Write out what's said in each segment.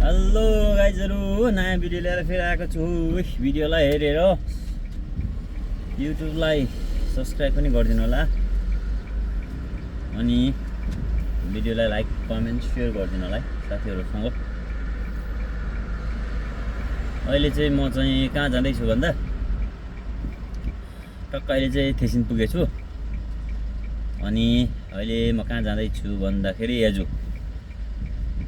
Hello गाइजहरु, नयाँ video लिएर फेरि आएको छु। भिडियोलाई हेरेर युट्युबलाई सब्स्क्राइब पनि गरिदिनु होला अनि भिडियोलाई लाइक कमेन्ट सेयर गरिदिनु होला साथीहरुसँग। अहिले चाहिँ म चाहिँ कहाँ जाँदैछु भन्दा टक्क अहिले चाहिँ थेसिन पुगेछु। अनि अहिले म कहाँ जाँदैछु भन्दाखेरि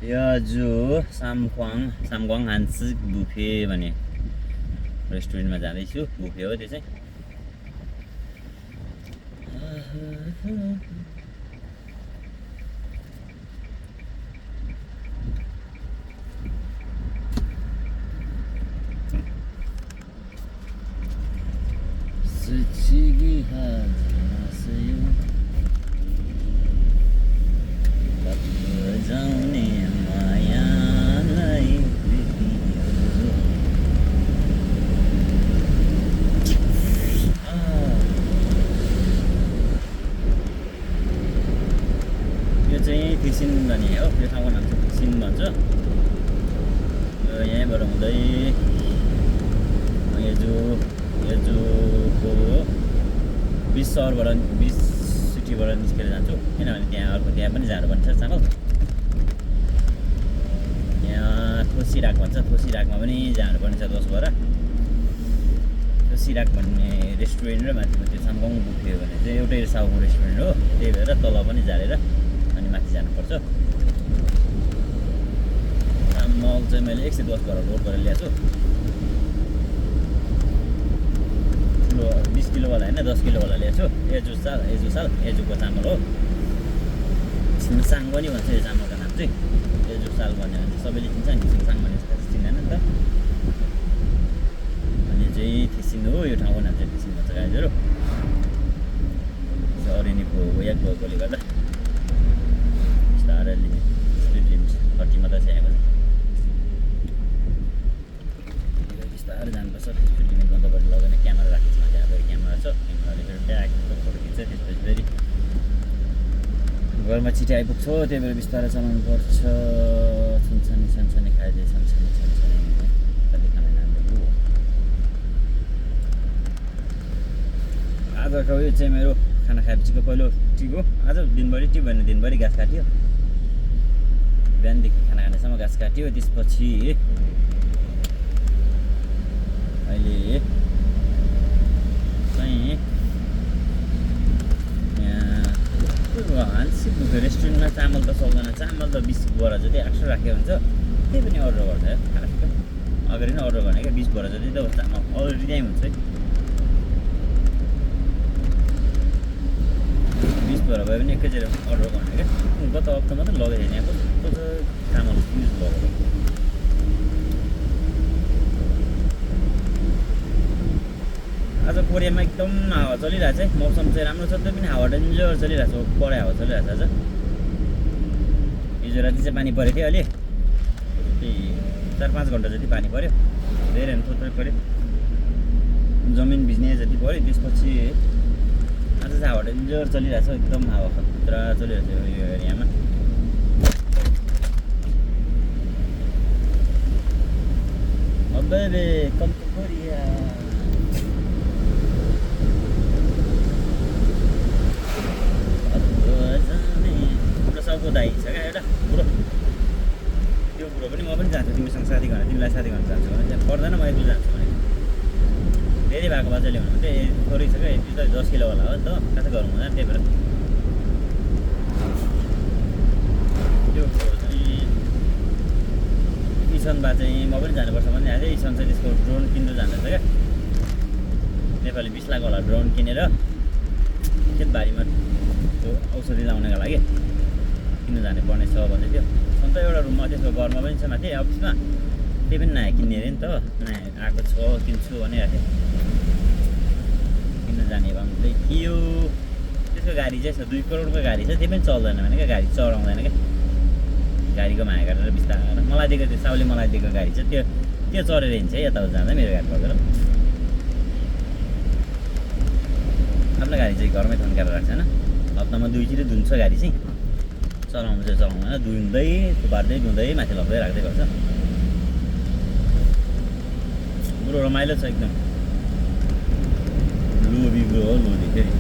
याजु सामग्वाङ हान्सी बुफे भन्ने रेस्टुरेन्टमा जाँदैछु। बुफे हो त्यो चाहिँ। थेसिन भन्ने हो, यो ठाउँको नाम चाहिँ थेसिन भन्छ। यहीँबाट हुँदै यजुको 20 सहरबाट 20 सिटीबाट निस्केर जान्छु। किनभने त्यहाँ अर्को त्यहाँ पनि झार भन्छ चामल। यहाँ थोसिराक भन्छ, थोसिराकमा पनि जानुपर्ने छ 10 बरा। थोसिराक भन्ने रेस्टुरेन्ट र माथिको त्यो सामग्वाङ बुफे भन्ने चाहिँ एउटै साउको रेस्टुरेन्ट हो। त्यही भएर तल पनि झारेर अनि माथि जानुपर्छ। चामल चाहिँ मैले 110 बरा लोड गरेर ल्याएको छु। 20 किलोवाला होइन, 10 किलोवाला ल्याएको छु। एजुको चामल हो। छिमसाङ पनि भन्छ यो चामलको नाम चाहिँ। एजुसाल भन्यो भने सबैले चिन्छ नि, छिमसाङ भने चिन्दैन नि त। अनि चाहिँ थेसिन हो, यो ठाउँको नाम चाहिँ थेसिन भन्छ गाइजहरु। अरेनीको याद भएकोले गर्दा बिस्तारै स्पिड लिमिट 30 मा त आएको छ। बिस्तारै जानुपर्छ। स्पिड लिमिटमा तपाईँले लगाउने क्यामेरा राखेको छ, त्यहाँ फेरि क्यामेरा छ। क्यामेराले फेरि ट्याग फोटो खिच्छ। त्यसपछि फेरि घरमा छिटो आइपुग्छौ, त्यही भएर बिस्तारै चलाउनु पर्छ। छनछनी खाइदिए छनछनी कति खाने नानीहरू। आजको यो चाहिँ मेरो खाना खाएपछिको पहिलो टिप हो। आज दिनभरि टिप भने दिनभरि घाँस काट्यो। बिहानदेखि खाना खानेसम्म घाँस काट्यो। त्यसपछि अहिले चाहिँ यहाँ हान्सी बुफे रेस्टुरेन्टमा चामल त चल्दैन। चामल त 20 बरा जति एक्स्ट्रा राखेको हुन्छ। त्यही पनि अर्डर गर्छ है। खासको अगाडि नै अर्डर गर्ने क्या। 20 बरा जति त चामल अलरेडी त्यहीँ हुन्छ है। 20 बरा भए पनि एकैचोटि अर्डर गर्ने क्या। गत हप्ता मात्रै लगेको थिएँ। यहाँ कस्तो चामल युज लगेको। आज कोरियामा एकदम हावा चलिरहेको छ है। मौसम चाहिँ राम्रो छ, त्यो पनि हावा डेन्जर चलिरहेको छ। बढी हावा चलिरहेको छ आज। हिजो राति चाहिँ पानी परेको थियो। अहिले 4-5 घन्टा जति पानी पर्यो। धेरै पनि थोत्रै पर्यो। जमिन भिज्ने जति पर्यो। त्यसपछि आज चाहिँ हावा डेन्जर चलिरहेको छ। एकदम हावा खतरा चलिरहेको छ यो एरियामा। अबे कम टु कोरिया। सबको दाइ छ क्या एउटा बुढो। त्यो बुढो पनि म पनि जान्छु तिमीसँग साथी गर्न, तिमीलाई साथी गर्न जान्छु भने त्यहाँ पर्दैन। म एक्लै जान्छु भने धेरै भएको भए चाहिँ ल्याउनु भने थोरै छ क्या। त्यो त 10 किलोवाला हो नि त। कहाँ चाहिँ गरौँ हुँदैन। त्यही भएर त्यो चाहिँ इसनबा चाहिँ म पनि जानुपर्छ भन्ने आएको थियो। इसन चाहिँ त्यसको ड्रोन किन्नु जाँदैछ क्या। नेपाली 20 लाखवाला ड्रोन किनेर खेतबारीमा त्यो औषधि लाउनको लागि किन्नु जाने पर्ने छ भन्दै थियो। अन्त एउटा रुममा त्यसको घरमा पनि छ माथि अफिसमा। त्यही पनि नयाँ किन्ने अरे नि त। नयाँ आएको छ, किन्छु भनिरहेको थियो। किन्न जाने भन्दै थियो। त्यसको गाडी चाहिँ छ, 2 करोडको गाडी छ। त्यही पनि चल्दैन भने क्या। गाडी चढाउँदैन क्या। गाडीको माया गरेर बिस्तारै मलाई दिएको त्यो साउले मलाई दिएको गाडी छ। त्यो चढेर हिँड्छ है यताउता जाँदा। मेरो गाडी पक्रेर आफ्नो गाडी चाहिँ घरमै थन्काएर राख्छ होइन। हप्तामा 2 चोटि धुन्छ गाडी चाहिँ। चलाउनु चाहिँ चलाउँदैन, धुँदै थुपार्दै धुँदै माथि लग्दै राख्दै गर्छ। पुरो रमाइलो छ एकदम लोभी ब्रो हो लोभी फेरि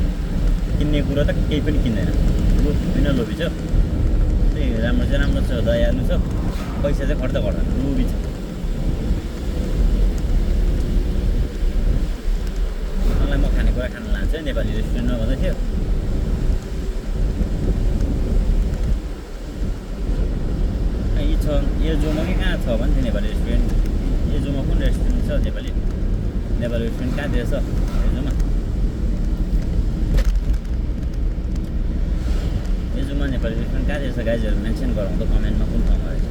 किन्ने कुरो त केही पनि किन्दैन लोभी किन लोभी छ त्यही राम्रो चाहिँ राम्रो छ दयालु छ पैसा चाहिँ खर्च गर्दैन लोभी छ मलाई म खानेकुरा खान लान्छ नेपाली रेस्टुरेन्टमा भन्दै थियो यो जोमा कि कहाँ छ भने थियो नेपाली रेस्टुरेन्ट यो जोमा कुन रेस्टुरेन्ट छ नेपाली रेस्टुरेन्ट कहाँतिर छ यो जोमा नेपाली रेस्टुरेन्ट कहाँतिर छ गाइजहरू मेन्सन गरौँ त कमेन्टमा कुन ठाउँमा रहेछ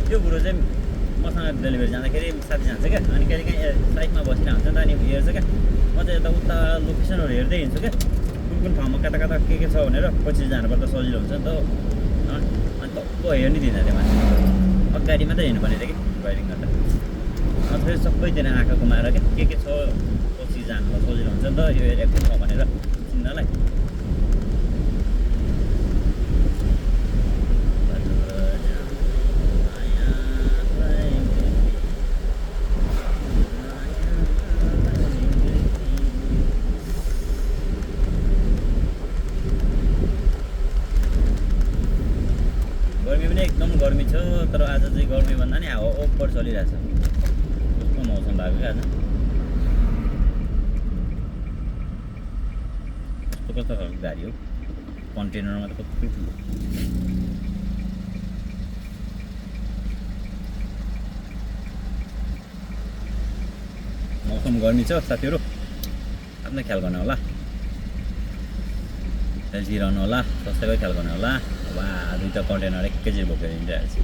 त्यो कुरो चाहिँ मसँग डेलिभरी जाँदाखेरि साथी जान्छ क्या अनि कहिले काहीँ साइडमा बसिरहेको हुन्छ नि त अनि हेर्छ क्या म चाहिँ यता उता लोकेसनहरू हेर्दै हिँड्छु क्या कुन ठाउँमा कता कता के छ भनेर पछि जानुपर्दा सजिलो हुन्छ नि त अनि टक्क हेर्नै दिँदैन त्यो मान्छे अगाडि मात्रै हिँड्नुपर्ने थियो कि ड्राइभिङ गर्दा अन्त फेरि सबैतिर आँखा घुमाएर क्या के छ पछि जानुलाई सजिलो हुन्छ नि त यो एरिया कुन ठाउँ भनेर चिन्नलाई गर्मी छ तर आज चाहिँ गर्मी भन्दा नि हावा ओभर चलिरहेछ कस्तो मौसम भएको क्या आज कस्तो खालको गाडी हो कन्टेनरमा त कस्तो मौसम गर्मी छ साथीहरू आफ्नो ख्याल गर्नु होला हेल्थी रहनु होला स्वास्थ्यकै ख्याल गर्नु होला वा दुईवटा कन्टेनर एकैचोटि बोकेर हिँडिरहेको छु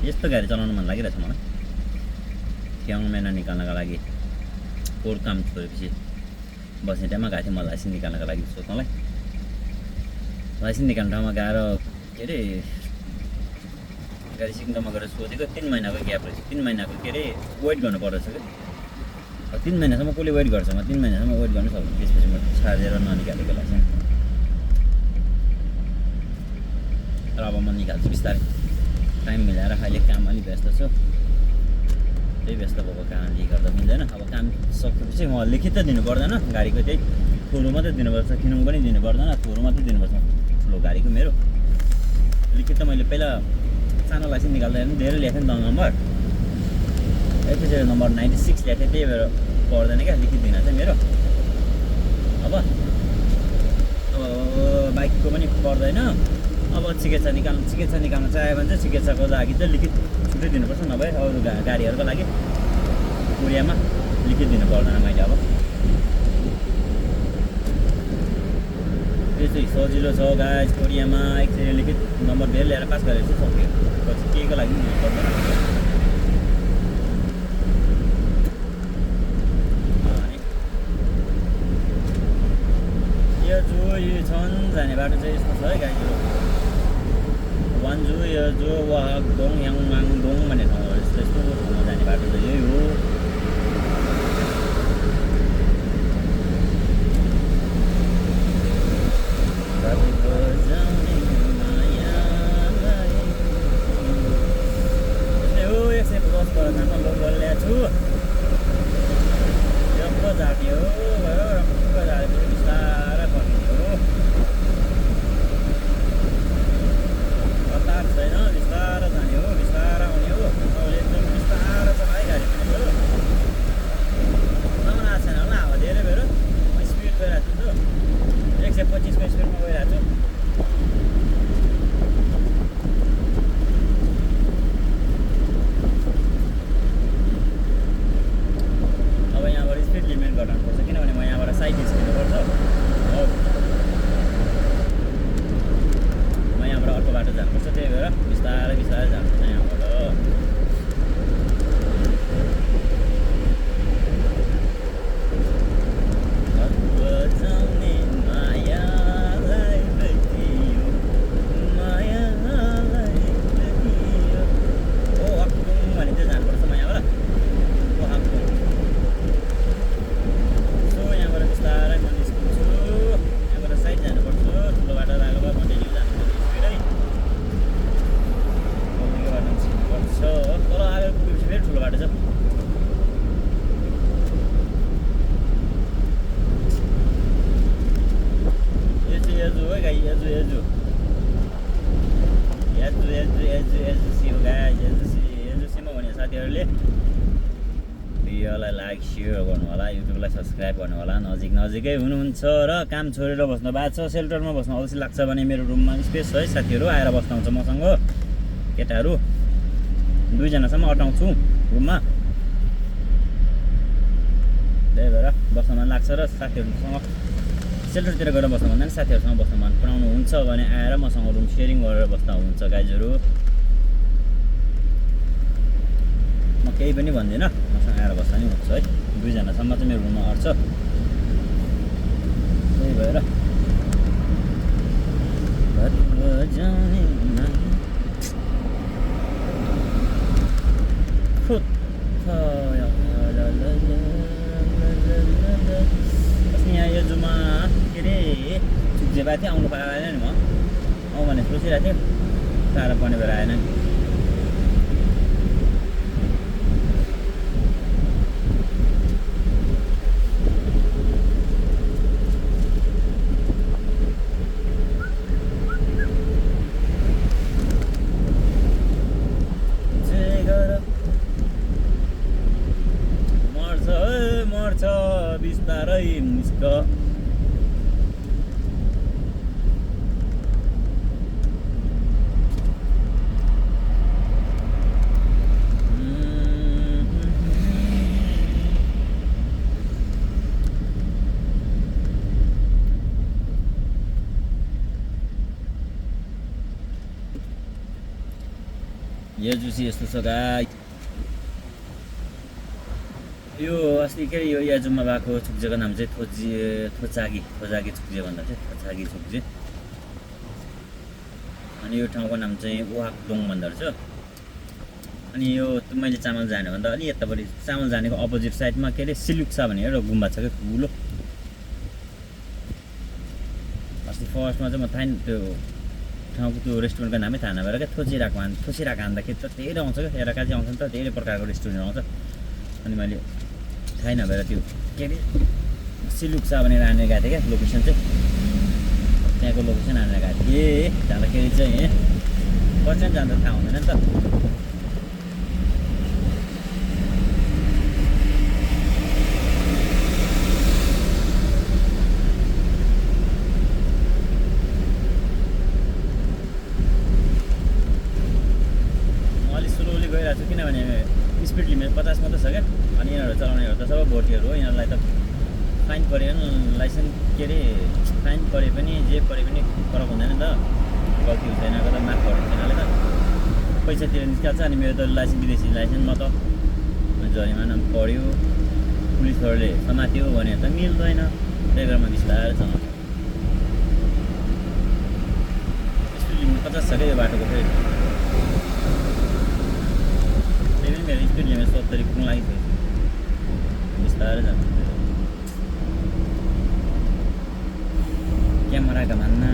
यस्तो गाडी चलाउनु मन लागिरहेछ मलाई क्याङ महिना निकाल्नको लागि कोर काम छोडेपछि बस्ने टाइममा गएको थिएँ म लाइसेन्स निकाल्नको लागि सोध्नलाई लाइसेन्स निकाल्ने ठाउँमा गएर के अरे गाडी सिक्दामा गएर सोधेको 3 महिनाको ग्याप रहेछ 3 महिनाको के अरे वेट गर्नुपर्दो रहेछ क्या 3 महिनासम्म कसले वेट गर्छ म 3 महिनासम्म वेट गर्नु सक्दैन त्यसपछि म छाडेर ननिकालेको लाइसेन्स र अब म निकाल्छु बिस्तारै टाइम मिलाएर अहिले काम अलिक व्यस्त छु त्यही व्यस्त भएको कारणले गर्दा मिल्दैन अब काम सकेपछि म लिखित त दिनु पर्दैन गाडीको त्यही थोरो मात्रै दिनुपर्छ किनौँ पनि दिनु पर्दैन थोरो मात्रै दिनुपर्छ ठुलो गाडीको मेरो लिखित त मैले पहिला सानो लाइसेन्स निकाल्दा पनि धेरै ल्याएको थिएँ नि त नम्बर एफिसिएल नम्बर 96 ल्याएको थिएँ त्यही भएर पर्दैन क्या लिखित दिन चाहिँ मेरो अब बाइकको पनि पर्दैन अब चिकित्सा निकाल्न चाह्यो भने चाहिँ चिकित्साको लागि चाहिँ लिखित छुट्टै दिनुपर्छ नभए अरू गाडीहरूको लागि कोरियामा लिखित दिनु पर्दैन मैले अब त्यो चाहिँ सजिलो छ गाइस कोरियामा एकचोटि लिखित नम्बर धेरै ल्याएर पास गरेपछि सक्यो पछि केको लागि दिनु पर्दैन यो जो यो छन् जाने बाटो चाहिँ यस्तो छ है गाइजहरू वान्जु यो जो वाहकदोङ याङमाङदोङ भन्ने ठाउँहरू यस्तो ठाउँमा जाने बाटो चाहिँ यही हो यस्तै हो 150 पर थामा लोकल ल्याएको छु यस्तो जाने हो भयो रक्क झारेपछि बिस्तारै फर्किने हो हतार छैन बिस्तारै जाने हो बिस्तारै आउने हो अहिले एकदम बिस्तारै छ है गाडी पनि हो सामान आएको छैन होला हावा धेरै भयो म स्पिड गइरहेको छु 125 को स्पिडमा गइरहेको छु अब यहाँबाट स्पिड लिमिट गर्नुपर्छ किनभने म यहाँबाट साइड निस्किनुपर्छ म यहाँबाट अर्को बाटो जानुपर्छ त्यही भएर बिस्तारै जानुपर्छ यहाँबाट साइड जानुपर्छ ठुलो बाटो लाग्यो भने याजु सियो गाइस याजु सिमो भन्ने साथीहरूले भिडियोलाई लाइक सेयर गर्नु होला युट्युबलाई सब्स्क्राइब गर्नु होला नजिकै हुनुहुन्छ र काम छोडेर बस्नु भएको छ सेल्टरमा बस्न अल्छी लाग्छ भने मेरो रुममा स्पेस छ है साथीहरू आएर बस्नुहुन्छ मसँग केटाहरू 2 जनासम्म अटाउँछु रुममा त्यही भएर बस्न मन लाग्छ र साथीहरूसँग सेल्टरतिर गएर बस्नु भन्दा पनि साथीहरूसँग बस्न मन पराउनु हुन्छ भने आएर मसँग रुम सेयरिङ गरेर बस्दा हुन्छ गाइजहरू म केही पनि भन्दिनँ मसँग आएर बस्दा नि हुन्छ है 2 जनासम्म चाहिँ मेरो रुममा अट्छ त्यही भएर यहाँ यो जुमा के अरे चुक्जे भएको थियो आउनु पाएन नि म आउँ भने सोचिरहेको थियो साह्रो पर्ने भएर आएन नि मर्छ बिस्तारै मुस्क यो जुसी यस्तो छ गाइस यो अस्ति के अरे यो याजुमा भएको छुक्जेको नाम चाहिँ थोचागी छुक्जे भन्दा चाहिँ थोचागी छुक्जे अनि यो ठाउँको नाम चाहिँ वाकडोङ भन्दो रहेछ अनि यो मैले चामल जाने भन्दा अलि यतापट्टि चामल जानेको अपोजिट साइडमा के अरे सिलुक्सा भन्ने एउटा गुम्बा छ क्या ठुलो अस्ति फर्स्टमा चाहिँ म थाहा त्यो ठाउँको त्यो रेस्टुरेन्टको नामै थाहा नभएर क्या थोसिरहेको हान्दाखेरि त धेरै आउँछ क्या एराका चाहिँ आउँछ नि त धेरै प्रकारको रेस्टुरेन्ट आउँछ अनि मैले थाहै नभएर त्यो के अरे सिलुक्सा भनेर हानेर गएको थिएँ क्या लोकेसन चाहिँ त्यहाँको लोकेसन हानेर गएको थिएँ जाँदाखेरि चाहिँ पर्सेन्ट जाँदा थाहा हुँदैन नि त म अलिक स्लोली गइरहेको छु किनभने स्पिड लिमिट 50 मात्रै छ क्या अनि यिनीहरू चलाउनेहरू त सबै भोटिहरू हो यिनीहरूलाई त फाइन पऱ्यो नि लाइसेन्स के अरे फाइन परे पनि जे परे पनि फरक हुँदैन नि त गल्ती हुँदैन त माफ गरिदिन्छ यिनीहरूले त पैसा तिरेर निस्किहाल्छ अनि मेरो त लाइसेन्स विदेशी लाइसेन्समा त जरिमाना पनि पऱ्यो पुलिसहरूले समात्यो भने त मिल्दैन त्यही भएर म बिस्तारै चलाउँछु स्पिड लिमिट 50 छ क्या यो बाटोको फेरि मेरो स्पिड लिमिट 70 पुग्नु लागि थियो बिस्तारै जान्छ क्यामेराको भन्ना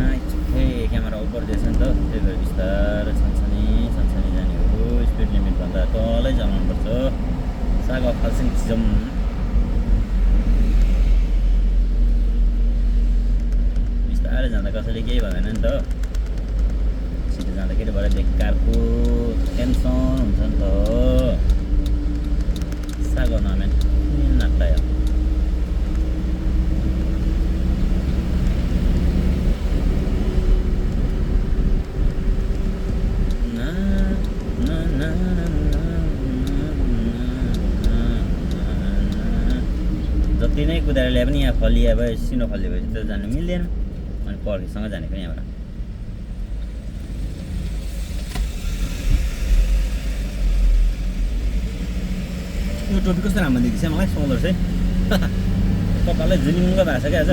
क्यामेरा ओभर दिएछ नि त त्यही भएर बिस्तारै छनछनी जाने हो स्पिड लिमिटभन्दा तलै चलाउनुपर्छ साग फाल्सिङ सिजम बिस्तारै जाँदा कसैले केही भन्दैन नि त छिटो जाँदाखेरि भएर बेकारको टेन्सन हुन्छ नि त साग नमेन नात्तायो जति नै कुदाएर ल्याए पनि यहाँ फलिया भए सिनो फलिया भएपछि त जानु मिल्दैन अनि पर्खेसँग जाने पनि यहाँबाट यो टोपी कस्तो राम्रो देखिन्छ मलाई सुहाउँदो रहेछ है कपाललाई झुलिङ्ग भएको छ क्या आज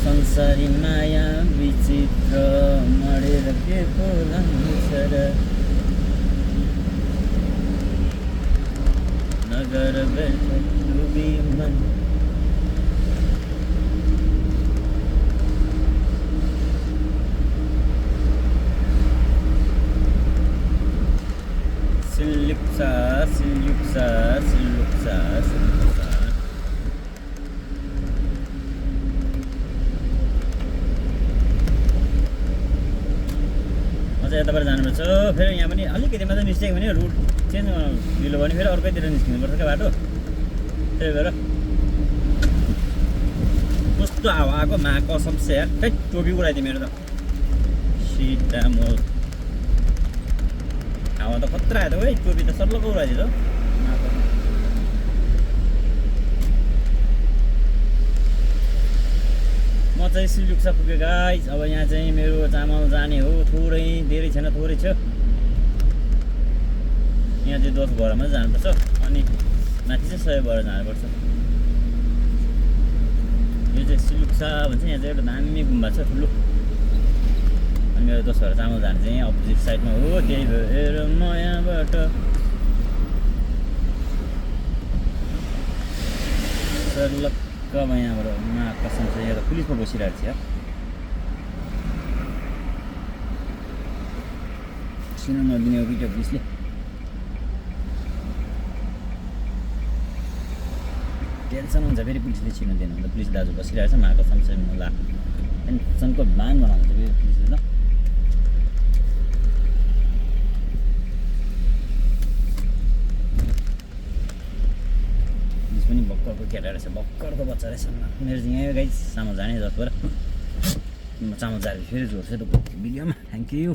संसारी माया विचित्र मरेर के बोलाउँछ र नगर डुबी मन सिलुक्सा सिलुक्सा अझ यताबाट जानुपर्छ फेरि यहाँ पनि अलिकति मात्रै निस्केको भने रुट चेन्ज ढिलो भने फेरि अर्कैतिर निस्किनुपर्छ क्या बाटो त्यही भएर कस्तो हावा आएको मा कसम से यार खै टोपी उडाइदिएँ मेरो त सिधा म हावा त खतरा आयो त है टोपी त सर्लको उडाइदियो त म चाहिँ सिलुक्सा पुगेँ गाइस अब यहाँ चाहिँ मेरो चामल जाने हो थोरै धेरै छैन थोरै छ यहाँ चाहिँ 10 भरमा जानुपर्छ अनि माथि चाहिँ 100 भएर जानुपर्छ यो चाहिँ सिलुक्सा भन्छ यहाँ चाहिँ एउटा दामी गुम्बा छ ठुलो अनि मेरो 10 भएर चामल जाने चाहिँ अपोजिट साइडमा हो त्यही भएर म यहाँबाट सर्लक्कमा यहाँबाट मा कसम छ यहाँ त पुलिसमा बसिरहेको छ यार छिर्नु नदिने हो कि त्यो पुलिसले टेन्सन हुन्छ फेरि पुलिसले छिर्नु दिएन भने त पुलिस दाजु बसिरहेको छ मा कसम छ मलाई टेन्सनको बान बनाउँछ फेरि पुलिसले त पनि भक्करको केटा रहेछ भक्करको बच्चा रहेछ मेरो चाहिँ यहाँ गाइस चामल जाने 10 भएर चामल जाने फेरि जोड्छ त भिडियोमा थ्याङ्क यू